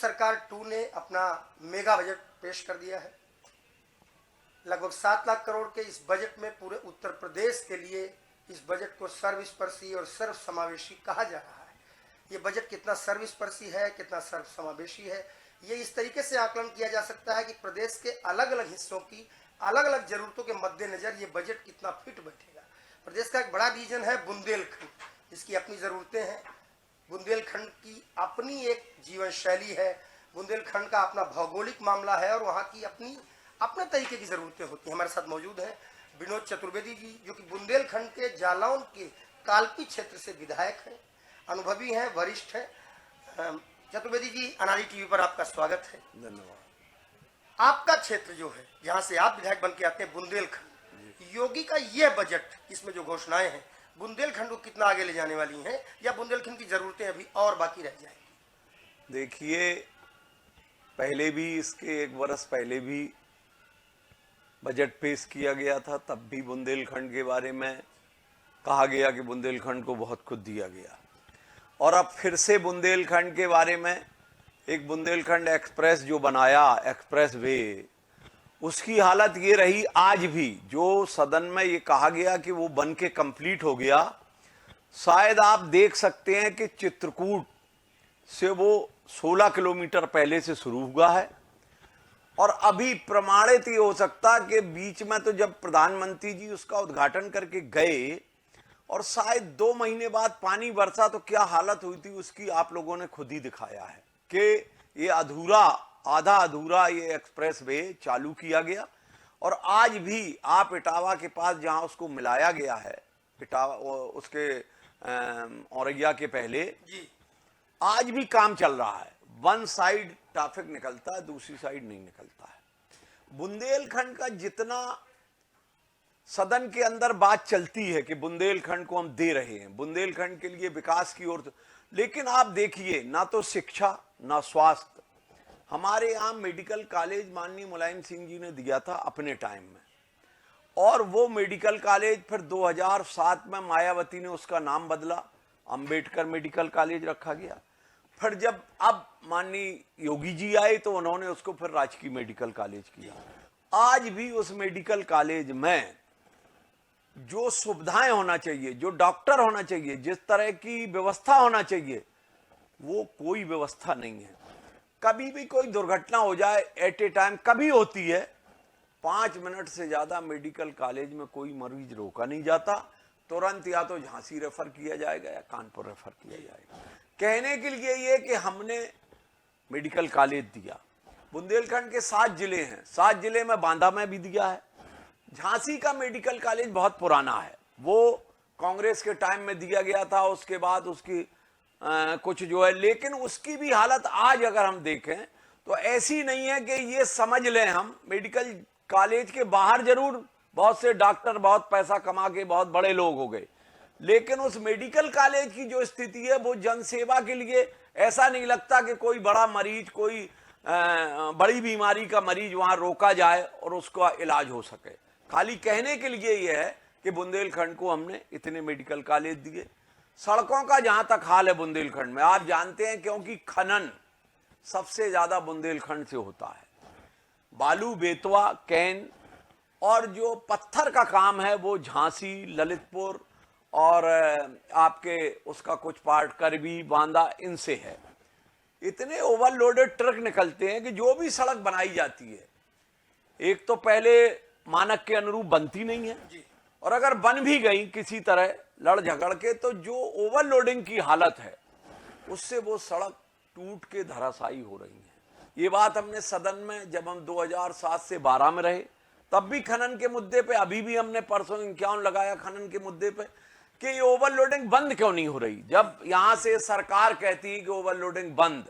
सरकार 2 ने अपना मेगा बजट पेश कर दिया है। लगभग 7 लाख करोड़ के इस बजट में पूरे उत्तर प्रदेश के लिए इस बजट को सर्वस्पर्शी और सर्व समावेशी कहा जा रहा है। ये बजट कितना सर्वस्पर्शी है, कितना सर्व समावेशी है, ये इस तरीके से आकलन किया जा सकता है कि प्रदेश के अलग अलग हिस्सों की अलग अलग जरूरतों के मद्देनजर ये बजट कितना फिट बैठेगा। प्रदेश का एक बड़ा रीजन है बुंदेलखंड, इसकी अपनी ज़रूरतें हैं। बुंदेलखंड की अपनी एक जीवन शैली है, बुंदेलखंड का अपना भौगोलिक मामला है और वहाँ की अपने तरीके की ज़रूरतें होती हैं। हमारे साथ मौजूद हैं विनोद चतुर्वेदी जी, जो कि बुंदेलखंड के जालौन के कालपी क्षेत्र से विधायक हैं, अनुभवी हैं, वरिष्ठ हैं। चतुर्वेदी जी, अनारी टीवी पर आपका स्वागत है। धन्यवाद। आपका क्षेत्र जो है, जहाँ से आप विधायक बन के आते हैं, बुंदेलखंड, योगी का यह बजट, इसमें जो घोषणाएं हैं, बुंदेलखंड को कितना आगे ले जाने वाली हैं या बुंदेलखंड की जरूरतें अभी और बाकी रह जाएंगी? देखिए, पहले भी इसके 1 वर्ष पहले भी बजट पेश किया गया था, तब भी बुंदेलखंड के बारे में कहा गया कि बुंदेलखंड को बहुत कुछ दिया गया, और अब फिर से बुंदेलखंड के बारे में एक बुंदेलखंड एक्सप्रेस जो बनाया, एक्सप्रेस वे, उसकी हालत ये रही आज भी। जो सदन में ये कहा गया कि वो बन के कंप्लीट हो गया, शायद आप देख सकते हैं कि चित्रकूट से वो 16 किलोमीटर पहले से शुरू हुआ है, और अभी प्रमाणित ये हो सकता कि बीच में तो जब प्रधानमंत्री जी उसका उद्घाटन करके गए और शायद 2 महीने बाद पानी बरसा तो क्या हालत हुई थी उसकी आप लोगों ने खुद ही दिखाया है कि ये आधा अधूरा ये एक्सप्रेस वे चालू किया गया। और आज भी आप इटावा के पास जहां उसको मिलाया गया है, इटावा उसके औरैया के पहले जी, आज भी काम चल रहा है। वन साइड ट्रैफिक निकलता है, दूसरी साइड नहीं निकलता है। बुंदेलखंड का जितना सदन के अंदर बात चलती है कि बुंदेलखंड को हम दे रहे हैं, बुंदेलखंड के लिए विकास की ओर, लेकिन आप देखिए, ना तो शिक्षा ना स्वास्थ्य। हमारे यहाँ मेडिकल कॉलेज माननीय मुलायम सिंह जी ने दिया था अपने टाइम में, और वो मेडिकल कॉलेज फिर 2007 में मायावती ने उसका नाम बदला, अंबेडकर मेडिकल कॉलेज रखा गया। फिर जब अब माननीय योगी जी आए तो उन्होंने उसको फिर राजकीय मेडिकल कॉलेज किया। आज भी उस मेडिकल कॉलेज में जो सुविधाएं होना चाहिए, जो डॉक्टर होना चाहिए, जिस तरह की व्यवस्था होना चाहिए, वो कोई व्यवस्था नहीं है। कभी भी कोई दुर्घटना हो जाए एट ए टाइम, कभी होती है, 5 मिनट से ज्यादा मेडिकल कॉलेज में कोई मरीज रोका नहीं जाता, तुरंत या तो झांसी रेफर किया जाएगा या कानपुर रेफर किया जाएगा। कहने के लिए ये कि हमने मेडिकल कॉलेज दिया। बुंदेलखंड के 7 जिले हैं, 7 जिले में बांदा में भी दिया है। झांसी का मेडिकल कॉलेज बहुत पुराना है, वो कांग्रेस के टाइम में दिया गया था, उसके बाद उसकी कुछ जो है, लेकिन उसकी भी हालत आज अगर हम देखें तो ऐसी नहीं है कि ये समझ लें हम मेडिकल कॉलेज के बाहर जरूर बहुत से डॉक्टर बहुत पैसा कमा के बहुत बड़े लोग हो गए, लेकिन उस मेडिकल कॉलेज की जो स्थिति है वो जनसेवा के लिए ऐसा नहीं लगता कि कोई बड़ा मरीज, कोई बड़ी बीमारी का मरीज वहां रोका जाए और उसका इलाज हो सके। खाली कहने के लिए यह है कि बुंदेलखंड को हमने इतने मेडिकल कॉलेज दिए। सड़कों का जहां तक हाल है बुंदेलखंड में, आप जानते हैं, क्योंकि खनन सबसे ज्यादा बुंदेलखंड से होता है। बालू, बेतवा, कैन और जो पत्थर का काम है वो झांसी, ललितपुर और आपके उसका कुछ पार्ट करबी, बांदा, इनसे है। इतने ओवरलोडेड ट्रक निकलते हैं कि जो भी सड़क बनाई जाती है, एक तो पहले मानक के अनुरूप बनती नहीं है, और अगर बन भी गई किसी तरह लड़ झगड़ के, तो जो ओवरलोडिंग की हालत है उससे वो सड़क टूट के धराशायी हो रही है। ये बात हमने सदन में जब हम 2007 से 12 में रहे तब भी खनन के मुद्दे पे, अभी भी हमने परसों 51 लगाया खनन के मुद्दे पे कि ये ओवरलोडिंग बंद क्यों नहीं हो रही। जब यहां से सरकार कहती है कि ओवरलोडिंग बंद,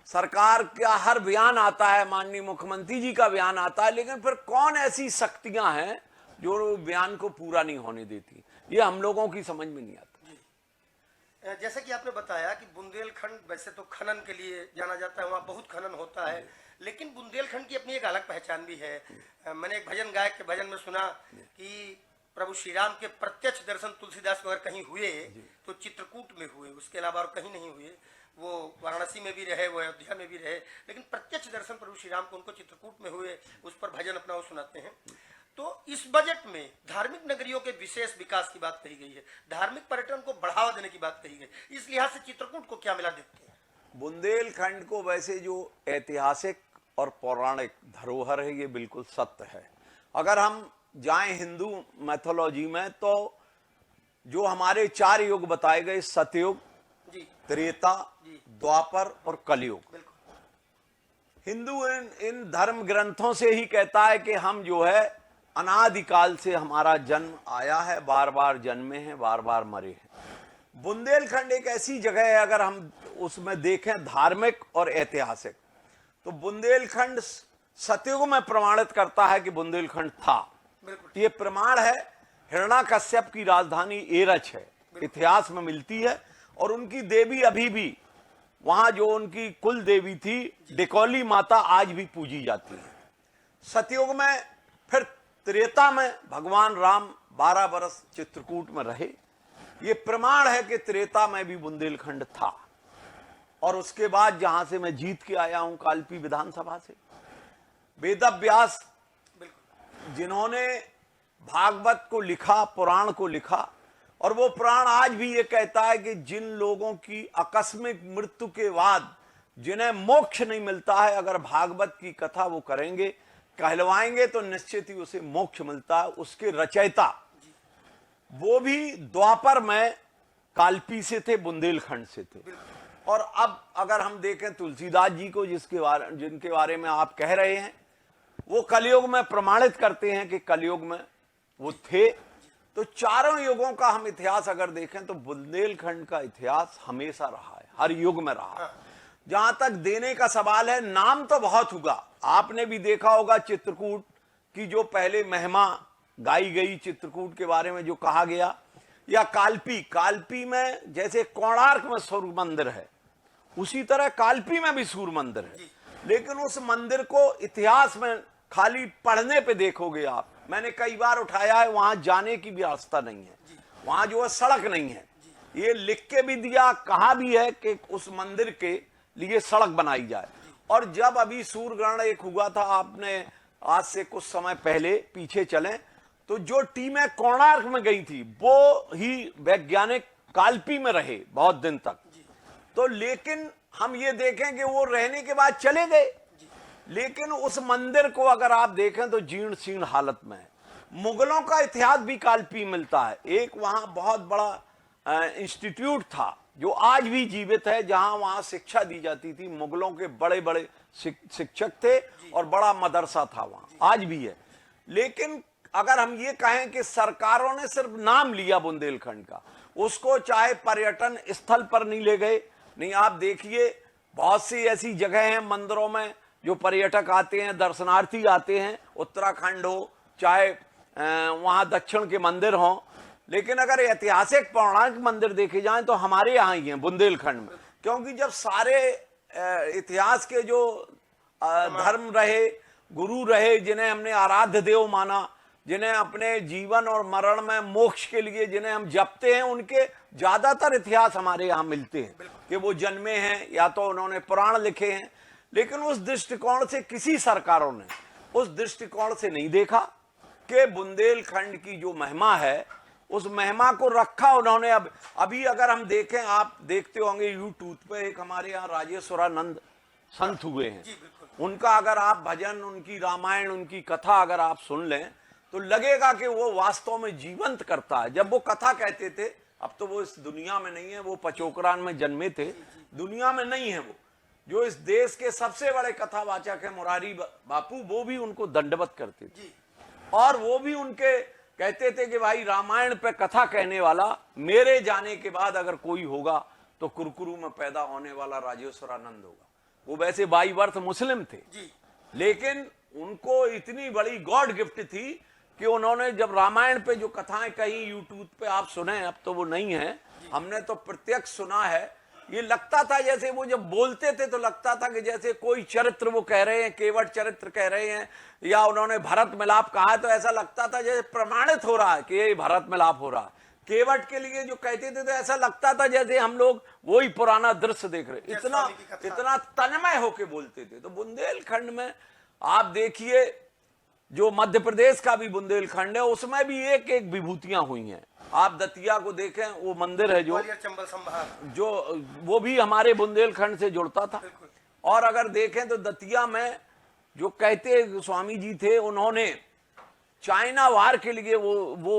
सरकार का हर बयान आता है, माननीय मुख्यमंत्री जी का बयान आता है, लेकिन फिर कौन ऐसी शक्तियां हैं जो बयान को पूरा नहीं होने देती, ये हम लोगों की समझ में नहीं आता। जैसे कि आपने बताया कि बुंदेलखंड वैसे तो खनन के लिए जाना जाता है, वहाँ बहुत खनन होता है, लेकिन बुंदेलखंड की अपनी एक अलग पहचान भी है। मैंने एक भजन गायक के भजन में सुना कि प्रभु श्री राम के प्रत्यक्ष दर्शन तुलसीदास को अगर कहीं हुए तो चित्रकूट में हुए, उसके अलावा और कहीं नहीं हुए। वो वाराणसी में भी रहे, वो अयोध्या में भी रहे, लेकिन प्रत्यक्ष दर्शन प्रभु श्री राम को उनको चित्रकूट में हुए, उस पर भजन अपना वो सुनाते हैं। तो इस बजट में धार्मिक नगरियों के विशेष विकास की बात कही गई है, धार्मिक पर्यटन को बढ़ावा देने की बात कही गई। इस लिहाज से चित्रकूट को क्या मिला देखते हैं? बुंदेलखंड को वैसे जो ऐतिहासिक और पौराणिक धरोहर है, ये बिल्कुल सत्य है। अगर हम जाएं हिंदू मैथोलॉजी में, तो जो हमारे 4 युग बताए गए, सतयुग, त्रेता, द्वापर और कलयुग, हिंदू इन धर्म ग्रंथों से ही कहता है कि हम जो है अनादिकाल से हमारा जन्म आया है, बार बार जन्मे हैं, बार बार मरे हैं। बुंदेलखंड एक ऐसी जगह है, अगर हम उसमें देखें धार्मिक और ऐतिहासिक, तो बुंदेलखंड सतयुग में प्रमाणित करता है कि बुंदेलखंड था। ये प्रमाण है, हिरण्याकश्यप की राजधानी एरच है, इतिहास में मिलती है, और उनकी देवी अभी भी वहां, जो उनकी कुल देवी थी डिकौली माता, आज भी पूजी जाती है। सतयुग में, फिर त्रेता में भगवान राम 12 बरस चित्रकूट में रहे। ये प्रमाण है कि त्रेता में भी बुंदेलखंड था। और उसके बाद जहां से मैं जीत के आया हूं कालपी विधानसभा से, वेदव्यास जिन्होंने भागवत को लिखा, पुराण को लिखा, और वो पुराण आज भी ये कहता है कि जिन लोगों की आकस्मिक मृत्यु के बाद जिन्हें मोक्ष नहीं मिलता है, अगर भागवत की कथा वो करेंगे, कहलवाएंगे, तो निश्चित ही उसे मोक्ष मिलता है। उसके रचयिता वो भी द्वापर में कालपी से थे, बुंदेलखंड से थे। और अब अगर हम देखें तुलसीदास जी को, जिनके बारे में आप कह रहे हैं, वो कलयुग में प्रमाणित करते हैं कि कलयुग में वो थे। तो चारों युगों का हम इतिहास अगर देखें, तो बुंदेलखंड का इतिहास हमेशा रहा है, हर युग में रहा है। जहां तक देने का सवाल है, नाम तो बहुत हुआ, आपने भी देखा होगा चित्रकूट की जो पहले महिमा गाई गई, चित्रकूट के बारे में जो कहा गया, या कालपी में जैसे कोणार्क में सूर्य मंदिर है, उसी तरह कालपी में भी सूर्य मंदिर है। लेकिन उस मंदिर को इतिहास में खाली पढ़ने पे देखोगे आप, मैंने कई बार उठाया है, वहां जाने की भी रास्ता नहीं है, वहां जो है सड़क नहीं है। ये लिख के भी दिया, कहा भी है कि उस मंदिर के लिए सड़क बनाई जाए। और जब अभी सूर्य ग्रहण एक हुआ था, आपने आज से कुछ समय पहले पीछे चलें, तो जो टीमें कोणार्क में गई थी, वो ही वैज्ञानिक कालपी में रहे बहुत दिन तक। तो लेकिन हम ये देखें कि वो रहने के बाद चले गए, लेकिन उस मंदिर को अगर आप देखें तो जीर्ण शीर्ण हालत में है। मुगलों का इतिहास भी कालपी मिलता है। एक वहां बहुत बड़ा इंस्टीट्यूट था जो आज भी जीवित है, जहां वहां शिक्षा दी जाती थी। मुगलों के बड़े बड़े शिक्षक थे और बड़ा मदरसा था वहां, आज भी है। लेकिन अगर हम ये कहें कि सरकारों ने सिर्फ नाम लिया बुंदेलखंड का, उसको चाहे पर्यटन स्थल पर नहीं ले गए। नहीं, आप देखिए बहुत सी ऐसी जगह हैं मंदिरों में जो पर्यटक आते हैं, दर्शनार्थी आते हैं, उत्तराखंड हो चाहे वहां दक्षिण के मंदिर हों। लेकिन अगर ऐतिहासिक पौराणिक मंदिर देखे जाएं तो हमारे यहाँ ही हैं बुंदेलखंड में, क्योंकि जब सारे इतिहास के जो धर्म रहे, गुरु रहे, जिन्हें हमने आराध्य देव माना, जिन्हें अपने जीवन और मरण में मोक्ष के लिए जिन्हें हम जपते हैं, उनके ज्यादातर इतिहास हमारे यहाँ मिलते हैं कि वो जन्मे हैं या तो उन्होंने पुराण लिखे हैं। लेकिन उस दृष्टिकोण से किसी सरकारों ने उस दृष्टिकोण से नहीं देखा कि बुंदेलखंड की जो महिमा है, उस महिमा को रखा उन्होंने। अब अभी अगर हम देखें, आप देखते होंगे यूट्यूब पे, एक हमारे यहाँ राजेश्वरानंद संत हुए हैं, उनका अगर आप भजन, उनकी रामायण, उनकी कथा अगर आप सुन लें तो लगेगा कि वो वास्तव में जीवंत करता है। जब वो कथा कहते थे, अब तो वो इस दुनिया में नहीं है, वो पचोकरान में जन्मे थे, दुनिया में नहीं है वो। जो इस देश के सबसे बड़े कथावाचक है मुरारी बापू, वो भी उनको दंडवत करते थे। और वो भी उनके कहते थे कि भाई रामायण पे कथा कहने वाला मेरे जाने के बाद अगर कोई होगा तो कुरकुरू में पैदा होने वाला राजेश्वरानंद होगा। वो वैसे बाई बर्थ मुस्लिम थे, लेकिन उनको इतनी बड़ी गॉड गिफ्ट थी कि उन्होंने जब रामायण पे जो कथाएं कही, यूट्यूब पे आप सुने, अब तो वो नहीं है, हमने तो प्रत्यक्ष सुना है। ये लगता था जैसे वो जब बोलते थे तो लगता था कि जैसे कोई चरित्र वो कह रहे हैं, केवट चरित्र कह रहे हैं, या उन्होंने भरत मिलाप कहा है तो ऐसा लगता था जैसे प्रमाणित हो रहा है कि ये भरत मिलाप हो रहा है। केवट के लिए जो कहते थे तो ऐसा लगता था जैसे हम लोग वही पुराना दृश्य देख रहे, इतना तन्मय होके बोलते थे। तो बुंदेलखंड में आप देखिए, जो मध्य प्रदेश का भी बुंदेलखंड है उसमें भी एक एक विभूतियां हुई हैं। आप दतिया को देखें, वो मंदिर है चंबल संभाग, जो वो भी हमारे बुंदेलखंड से जुड़ता था। और अगर देखें तो दतिया में जो कहते स्वामी जी थे, उन्होंने चाइना वार के लिए वो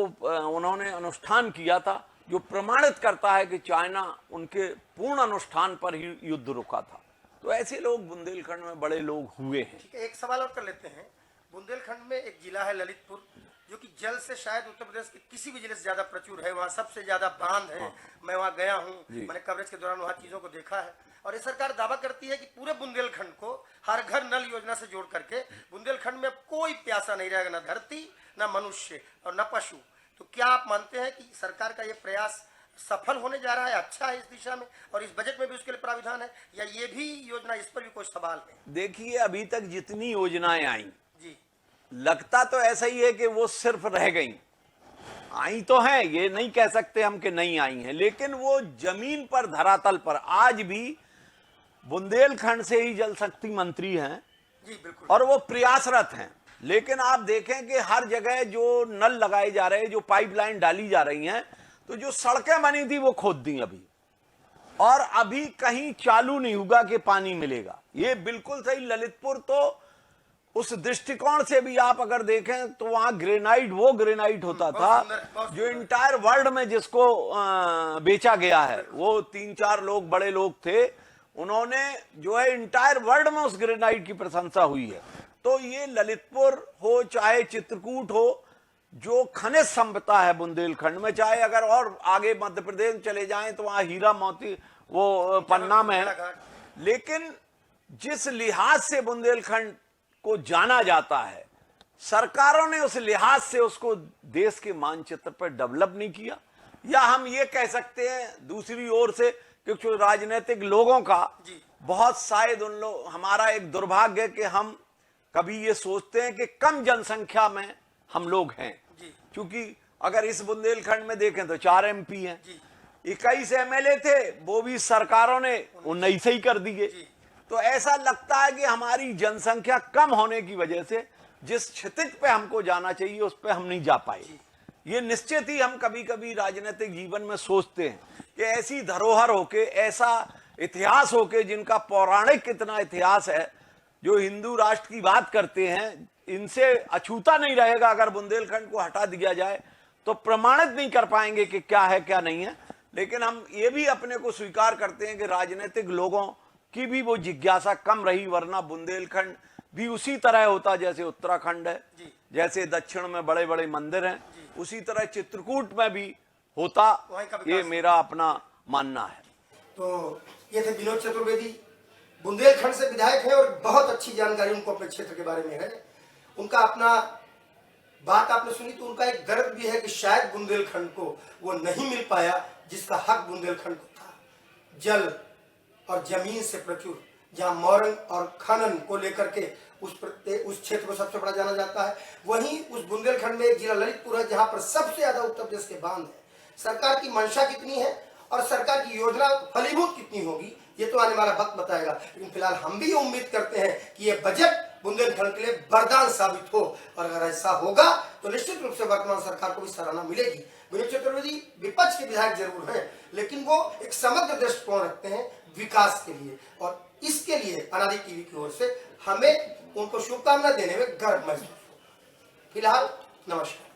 उन्होंने अनुष्ठान किया था, जो प्रमाणित करता है कि चाइना उनके पूर्ण अनुष्ठान पर ही युद्ध रुका था। तो ऐसे लोग बुंदेलखंड में बड़े लोग हुए हैं। ठीक है, एक सवाल और कर लेते हैं। बुंदेलखंड में एक जिला है ललितपुर, जो कि जल से शायद उत्तर प्रदेश के किसी भी जिले से ज्यादा प्रचुर है। वहाँ सबसे ज्यादा बांध है। मैं वहाँ गया हूँ, मैंने कवरेज के दौरान वहाँ चीजों को देखा है। और ये सरकार दावा करती है कि पूरे बुंदेलखंड को हर घर नल योजना से जोड़ करके बुंदेलखंड में कोई प्यासा नहीं रहेगा, न धरती, न मनुष्य और न पशु। तो क्या आप मानते हैं कि सरकार का ये प्रयास सफल होने जा रहा है, अच्छा है इस दिशा में, और इस बजट में भी उसके लिए प्राविधान है, या ये भी योजना, इस पर भी कोई सवाल है? देखिए, अभी तक जितनी योजनाएं आई जी, लगता तो ऐसा ही है कि वो सिर्फ रह गई। आई तो हैं, ये नहीं कह सकते हम कि नहीं आई हैं, लेकिन वो जमीन पर, धरातल पर आज भी बुंदेलखंड से ही जल शक्ति मंत्री हैं जी, बिल्कुल, और वो प्रयासरत हैं। लेकिन आप देखें कि हर जगह जो नल लगाए जा रहे हैं, जो पाइपलाइन डाली जा रही हैं, तो जो सड़कें बनी थी वो खोद दी अभी, और अभी कहीं चालू नहीं होगा कि पानी मिलेगा। ये बिल्कुल सही। ललितपुर तो उस दृष्टिकोण से भी आप अगर देखें तो वहां ग्रेनाइट, वो ग्रेनाइट होता था जो इंटायर वर्ल्ड में जिसको बेचा गया है। वो 3-4 लोग, बड़े लोग थे, उन्होंने जो है इंटायर वर्ल्ड में उस ग्रेनाइट की प्रशंसा हुई है। तो ये ललितपुर हो चाहे चित्रकूट हो, जो खनिज संपदा है बुंदेलखंड में, चाहे अगर और आगे मध्य प्रदेश चले जाएं तो वहां हीरा मोती वो पन्ना में है, लेकिन जिस लिहाज से बुंदेलखंड को जाना जाता है, सरकारों ने उस लिहाज से उसको देश के मानचित्र पर डेवलप नहीं किया। या हम ये कह सकते हैं दूसरी ओर से, क्योंकि राजनीतिक लोगों का बहुत शायद उन लोग, हमारा एक दुर्भाग्य है कि हम कभी ये सोचते हैं कि कम जनसंख्या में हम लोग हैं। क्योंकि अगर इस बुंदेलखंड में देखें तो 4 MP हैं, 21 MLA थे, वो भी सरकारों ने 19 ही कर दिए। तो ऐसा लगता है कि हमारी जनसंख्या कम होने की वजह से जिस क्षितिज पे हमको जाना चाहिए उस पे हम नहीं जा पाए। ये निश्चित ही हम कभी कभी राजनीतिक जीवन में सोचते हैं कि ऐसी धरोहर होके, ऐसा इतिहास होके, जिनका पौराणिक इतना इतिहास है, जो हिंदू राष्ट्र की बात करते हैं, इनसे अछूता नहीं रहेगा। अगर बुंदेलखंड को हटा दिया जाए तो प्रमाणित नहीं कर पाएंगे कि क्या है क्या नहीं है। लेकिन हम ये भी अपने को स्वीकार करते हैं कि राजनीतिक लोगों की भी वो जिज्ञासा कम रही, वरना बुंदेलखंड भी उसी तरह होता जैसे उत्तराखंड है, जैसे दक्षिण में बड़े बड़े मंदिर हैं, उसी तरह चित्रकूट में भी होता। ये मेरा अपना मानना है। तो ये थे विनोद चतुर्वेदी, बुंदेलखंड से विधायक हैं और बहुत अच्छी जानकारी उनको अपने क्षेत्र के बारे में है। उनका अपना बात आपने सुनी, तो उनका एक दर्द भी है कि शायद बुंदेलखंड को वो नहीं मिल पाया जिसका हक बुंदेलखंड को था। जल और जमीन से प्रचुर, जहां मौरंग और खनन को लेकर के उस क्षेत्र को सबसे बड़ा जाना जाता है, वहीं उस बुंदेलखंड में एक जिला ललितपुर है जहां पर सबसे ज्यादा उत्तर प्रदेश के बांध है। सरकार की मंशा कितनी है और सरकार की योजना फलीभूत कितनी होगी, ये तो आने वाला वक्त बताएगा। लेकिन फिलहाल हम भी उम्मीद करते हैं कि ये बजट बुंदेलखंड के लिए वरदान साबित हो, और अगर ऐसा होगा तो निश्चित रूप से वर्तमान सरकार को भी सराहना मिलेगी। विनोद चतुर्वेदी विपक्ष के विधायक जरूर हैं, लेकिन वो एक समग्र दृष्टिकोण रखते हैं विकास के लिए, और इसके लिए अनादि टीवी की ओर से हमें उनको शुभकामना देने में गर्व महसूस हो। फिलहाल नमस्कार।